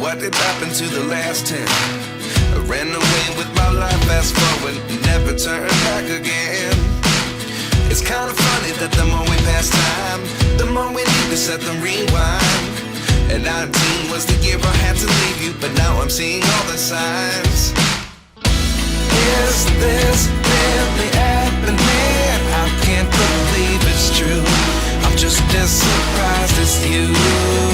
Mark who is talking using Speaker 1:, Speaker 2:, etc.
Speaker 1: What did happen to the last 10? I ran away with my life, fast forward, never turn back again. It's kind of funny that the more we pass time, the more we need to set them rewind. And 19 was the year I had to leave you, but now I'm seeing all the signs. Is this really happening? I can't believe it's true. I'm just as surprised as you.